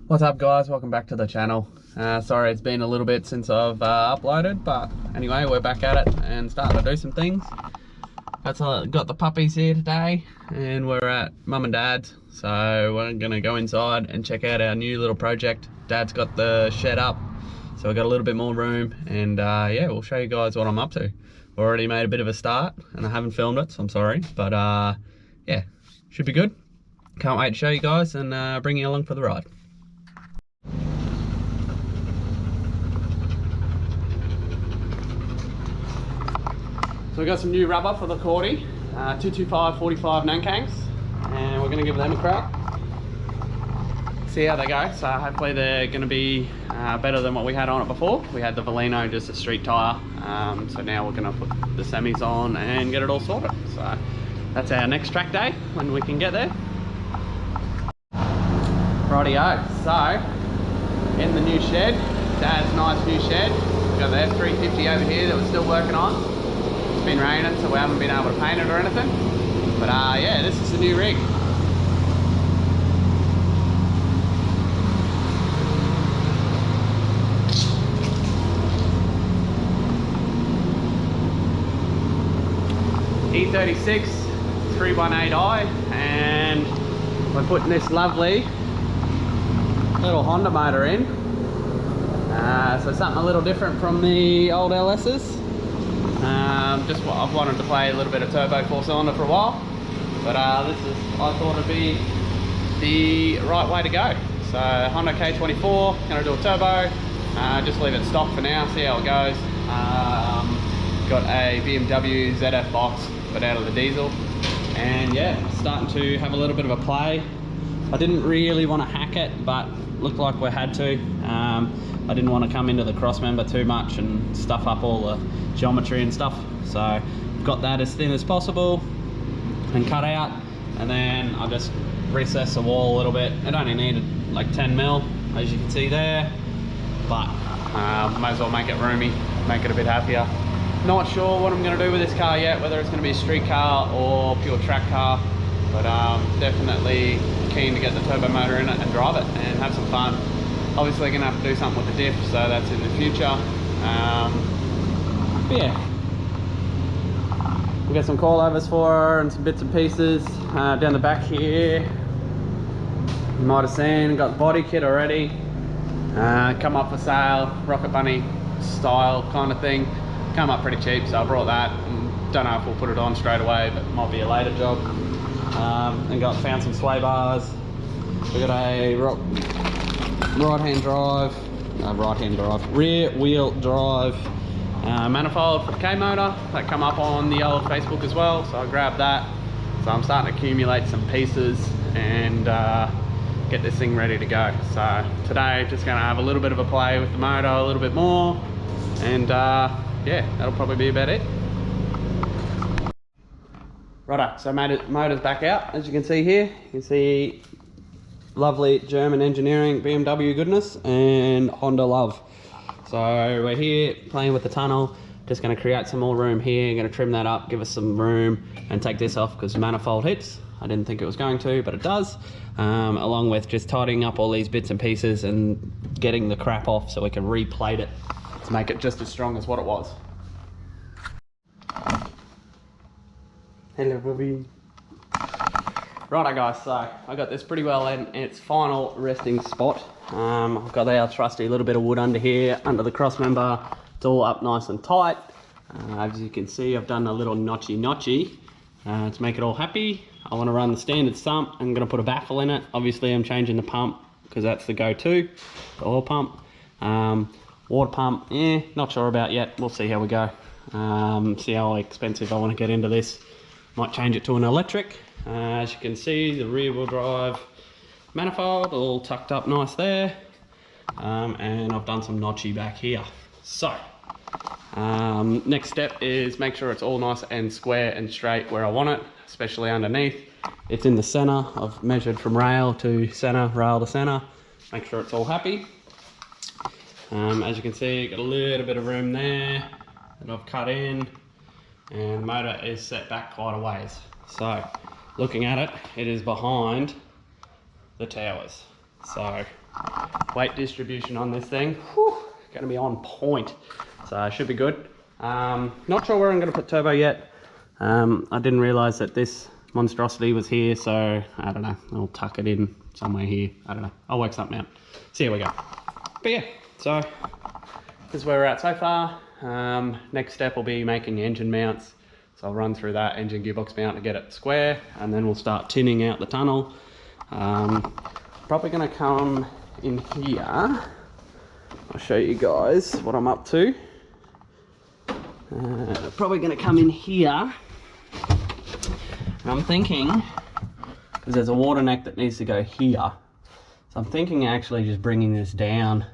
What's up guys, welcome back to the channel. Sorry it's been a little bit since I've uploaded, but anyway we're back at it and starting to do some things. Got the puppies here today and we're at mum and dad's, so we're gonna go inside and check out our new little project. Dad's got the shed up, so we've got a little bit more room, and yeah, we'll show you guys what I'm up to. Already made a bit of a start and I haven't filmed it, so I'm sorry, but yeah, should be good. Can't wait to show you guys and bring you along for the ride. So we got some new rubber for the Cordy, 225/45 Nankangs, and we're going to give them a crack. See how they go. So hopefully they're going to be better than what we had on it before. We had the Velino, just a street tyre, so now we're going to put the semis on and get it all sorted. So that's our next track day when we can get there. Rightio, so in the new shed, Dad's nice new shed. We've got the F350 over here that we're still working on. It's been raining, so we haven't been able to paint it or anything. But yeah, this is the new rig. E36 318i, and we're putting this lovely little Honda motor in. So something a little different from the old LS's. Just what I've wanted to play a little bit of turbo 4-cylinder for a while, but I thought it'd be the right way to go. So Honda K24, gonna do a turbo, just leave it stock for now, see how it goes. Got a BMW ZF box, but out of the diesel, and yeah, starting to have a little bit of a play. I didn't really want to hack it, but looked like we had to. I didn't want to come into the cross member too much and stuff up all the geometry and stuff, so I've got that as thin as possible and cut out, and then I just recessed the wall a little bit. It only needed like 10 mil, as you can see there, but might as well make it roomy, make it a bit happier. Not sure what I'm going to do with this car yet, whether it's going to be a street car or pure track car, but definitely keen to get the turbo motor in it and drive it and have some fun. Obviously going to have to do something with the diff, so that's in the future. But yeah, we've got some coilovers for her and some bits and pieces down the back here. You might have seen, got the body kit already, come up for sale, Rocket Bunny style kind of thing. Come up pretty cheap, so I brought that. Don't know if we'll put it on straight away, but it might be a later job. And found some sway bars. We got a rear wheel drive manifold for the K motor that come up on the old Facebook as well, so I grabbed that. So I'm starting to accumulate some pieces and get this thing ready to go. So today just going to have a little bit of a play with the motor a little bit more, and yeah, that'll probably be about it. Righto, so motor's back out, as you can see here. You can see lovely German engineering, BMW goodness, and Honda love. So we're here playing with the tunnel, just going to create some more room here, going to trim that up, give us some room, and take this off because manifold hits. I didn't think it was going to, but it does. Along with just tidying up all these bits and pieces and getting the crap off so we can replate it to make it just as strong as what it was. Hello Bobby. Righto guys, so I got this pretty well in its final resting spot. I've got our trusty little bit of wood under here, under the cross member. It's all up nice and tight. As you can see, I've done a little notchy to make it all happy. I want to run the standard sump. I'm going to put a baffle in it. Obviously I'm changing the pump because that's the go-to, the oil pump. Water pump, yeah, not sure about yet. We'll see how we go. See how expensive I want to get into this. Might change it to an electric. As you can see, the rear wheel drive manifold all tucked up nice there, and I've done some notchy back here. So next step is make sure it's all nice and square and straight where I want it, especially underneath. It's in the center. I've measured from rail to center, rail to center. Make sure it's all happy. As you can see, got a little bit of room there that I've cut in, and the motor is set back quite a ways. So looking at it, it is behind the towers. So weight distribution on this thing, whew, gonna be on point. So it should be good. Not sure where I'm gonna put turbo yet. I didn't realize that this monstrosity was here, so I don't know, I'll tuck it in somewhere here. I don't know, I'll work something out. See how we go. But yeah, so this is where we're at so far. Next step will be making engine mounts. So I'll run through that engine gearbox mount to get it square, and then we'll start tinning out the tunnel. Probably gonna come in here. I'll show you guys what I'm up to. Probably gonna come in here. And I'm thinking, because there's a water neck that needs to go here. So I'm thinking actually just bringing this down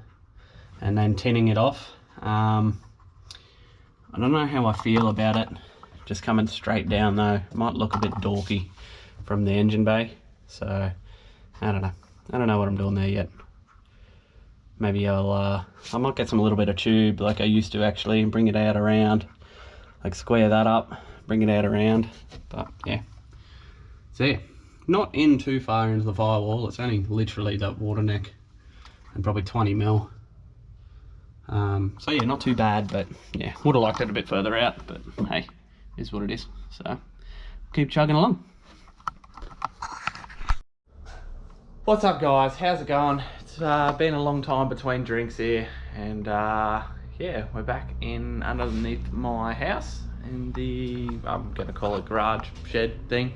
and then tinning it off. I don't know how I feel about it. Just coming straight down though. It might look a bit dorky from the engine bay. So, I don't know. I don't know what I'm doing there yet. Maybe I might get some little bit of tube like I used to actually and bring it out around. Like square that up, bring it out around. But yeah. So yeah, not in too far into the firewall. It's only literally that water neck and probably 20 mil. So yeah, not too bad, but yeah, would have liked it a bit further out, but hey, is what it is. So keep chugging along. What's up guys, how's it going? It's been a long time between drinks here, and yeah, we're back in underneath my house in the, I'm gonna call it garage shed thing.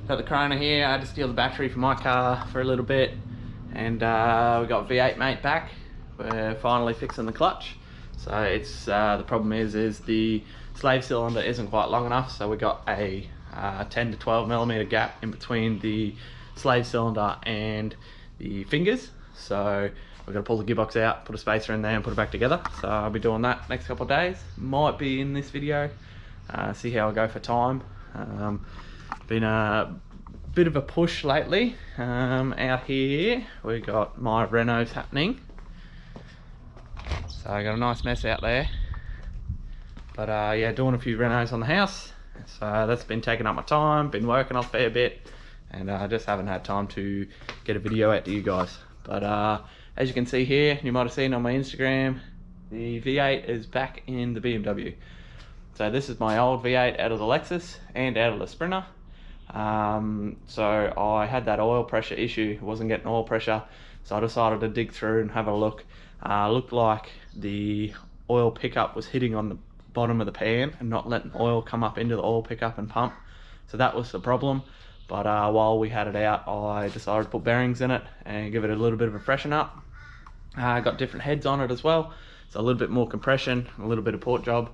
Got the Corona here. I had to steal the battery from my car for a little bit, and we got V8 mate back. We're finally fixing the clutch. So it's the problem is the slave cylinder isn't quite long enough, so we got a 10 to 12 millimeter gap in between the slave cylinder and the fingers. So we're gonna pull the gearbox out, put a spacer in there and put it back together. So I'll be doing that next couple of days. Might be in this video. See how I go for time. Been a bit of a push lately. Out here we got my renos happening. So I got a nice mess out there. But yeah, doing a few renos on the house. So that's been taking up my time, been working off a fair bit, and I just haven't had time to get a video out to you guys. But as you can see here, you might have seen on my Instagram, the V8 is back in the BMW. So this is my old V8 out of the Lexus and out of the Sprinter. So I had that oil pressure issue, wasn't getting oil pressure, so I decided to dig through and have a look. Looked like the oil pickup was hitting on the bottom of the pan and not letting oil come up into the oil pickup and pump. So that was the problem. But while we had it out, I decided to put bearings in it and give it a little bit of a freshen up. Got different heads on it as well, so a little bit more compression, a little bit of port job.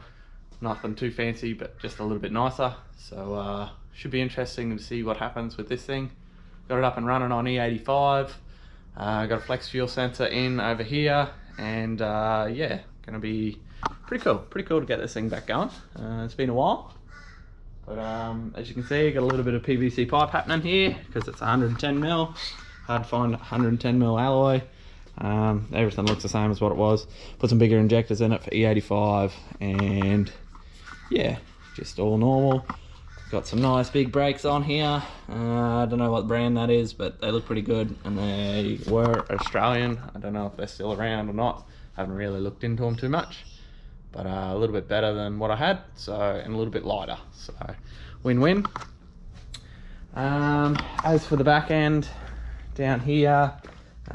Nothing too fancy, but just a little bit nicer. So should be interesting to see what happens with this thing. Got it up and running on E85. Got a flex fuel sensor in over here, and yeah, gonna be pretty cool to get this thing back going. It's been a while, but as you can see, got a little bit of PVC pipe happening here because it's 110 mil. Hard to find 110 mil alloy. Everything looks the same as what it was. Put some bigger injectors in it for E85, and yeah, just all normal. Got some nice big brakes on here. I don't know what brand that is, but they look pretty good, and they were Australian. I don't know if they're still around or not. I haven't really looked into them too much, but a little bit better than what I had, so, and a little bit lighter, so win-win. As for the back end down here,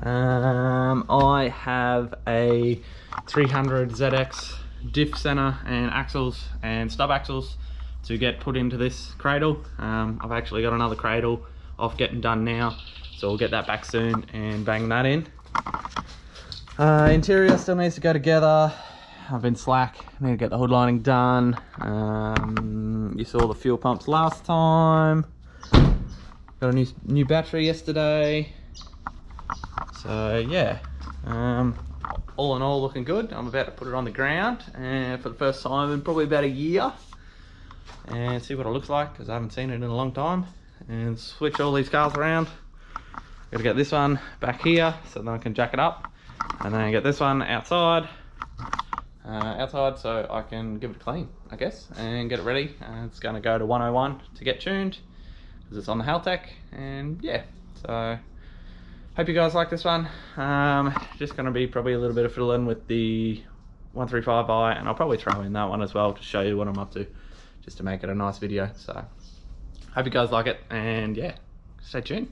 I have a 300 ZX diff center and axles and stub axles to get put into this cradle. I've actually got another cradle off getting done now, so we'll get that back soon and bang that in. Interior still needs to go together. I've been slack, need to get the hood lining done. You saw the fuel pumps last time. Got a new battery yesterday. So yeah, all in all looking good. I'm about to put it on the ground for the first time in probably about a year, and see what it looks like, because I haven't seen it in a long time, and switch all these cars around. Gotta get this one back here so then I can jack it up, and then get this one outside so I can give it a clean, I guess, and get it ready. It's gonna go to 101 to get tuned because it's on the Haltech, and yeah, so Hope you guys like this one. Just going to be probably a little bit of fiddling with the 135i, and I'll probably throw in that one as well to show you what I'm up to, just to make it a nice video. So hope you guys like it, and yeah, stay tuned.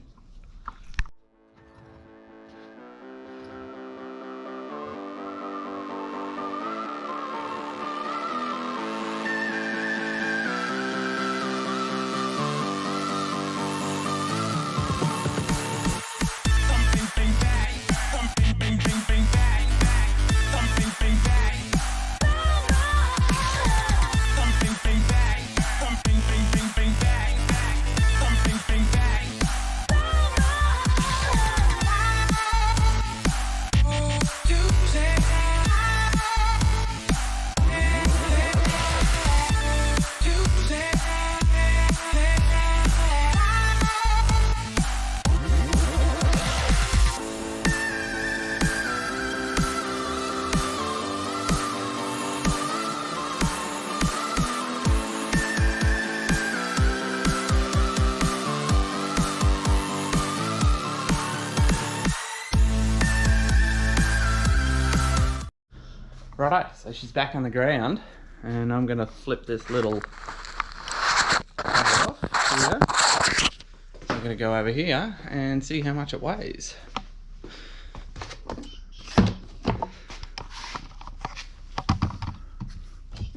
Righto, so she's back on the ground, and I'm gonna flip this little cover off here. I'm gonna go over here and see how much it weighs.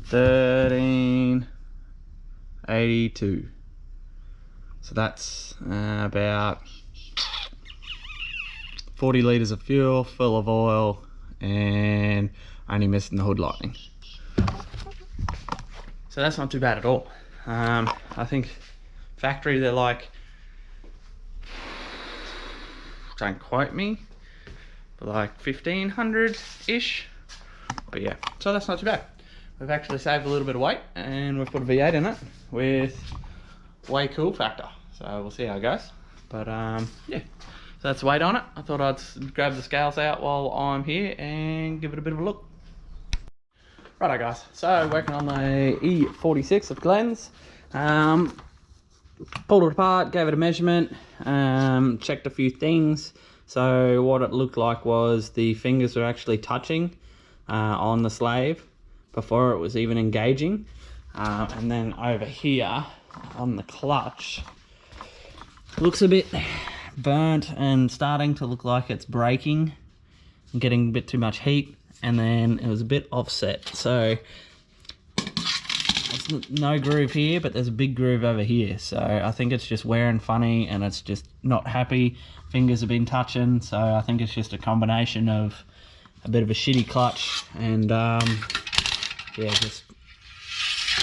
$13.82. So that's about 40 litres of fuel, full of oil, and only missing the hood lighting. So that's not too bad at all. I think factory they're like, don't quote me, but like 1500-ish. But yeah, so that's not too bad. We've actually saved a little bit of weight, and we've put a V8 in it with way cool factor. So we'll see how it goes. But yeah, so that's the weight on it. I thought I'd grab the scales out while I'm here and give it a bit of a look. Righto guys, so working on the E46 of Glen's. Pulled it apart, gave it a measurement, checked a few things. So what it looked like was the fingers were actually touching on the slave before it was even engaging. And then over here on the clutch, looks a bit burnt and starting to look like it's breaking and getting a bit too much heat. And then it was a bit offset, so there's no groove here, but there's a big groove over here. So I think it's just wearing funny, and it's just not happy. Fingers have been touching, so I think it's just a combination of a bit of a shitty clutch and yeah, just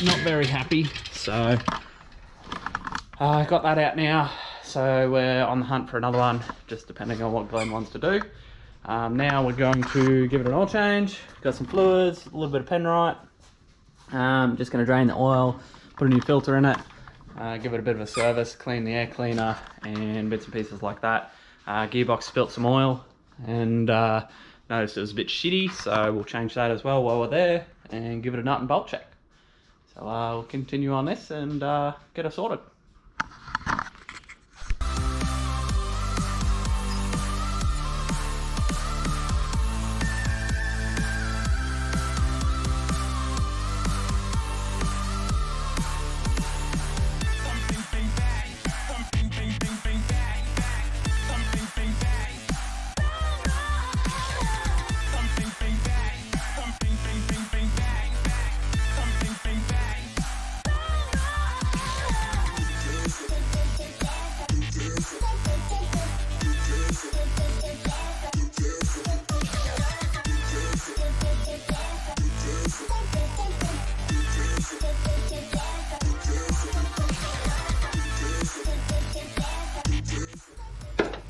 not very happy. So I got that out now, so we're on the hunt for another one, just depending on what Glen wants to do. Now we're going to give it an oil change. Got some fluids, a little bit of Penrite. Just going to drain the oil, put a new filter in it, give it a bit of a service, clean the air cleaner and bits and pieces like that. Gearbox spilt some oil and noticed it was a bit shitty, so we'll change that as well while we're there and give it a nut and bolt check. So we'll continue on this and get it sorted.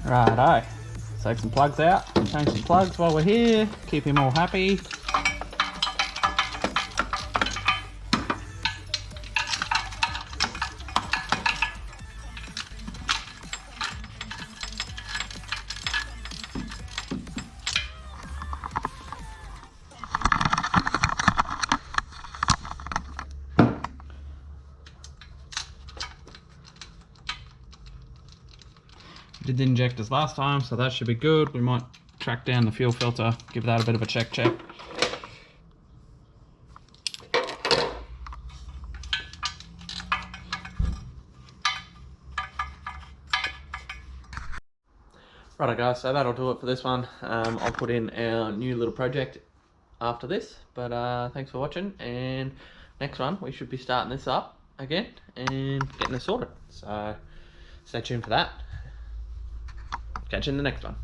Righto, take some plugs out, change some plugs while we're here, keep him all happy. Did the injectors last time, so that should be good. We might track down the fuel filter, give that a bit of a check. Righto guys, so that'll do it for this one. I'll put in our new little project after this, but thanks for watching, and next one we should be starting this up again and getting this sorted. So stay tuned for that. Catch you in the next one.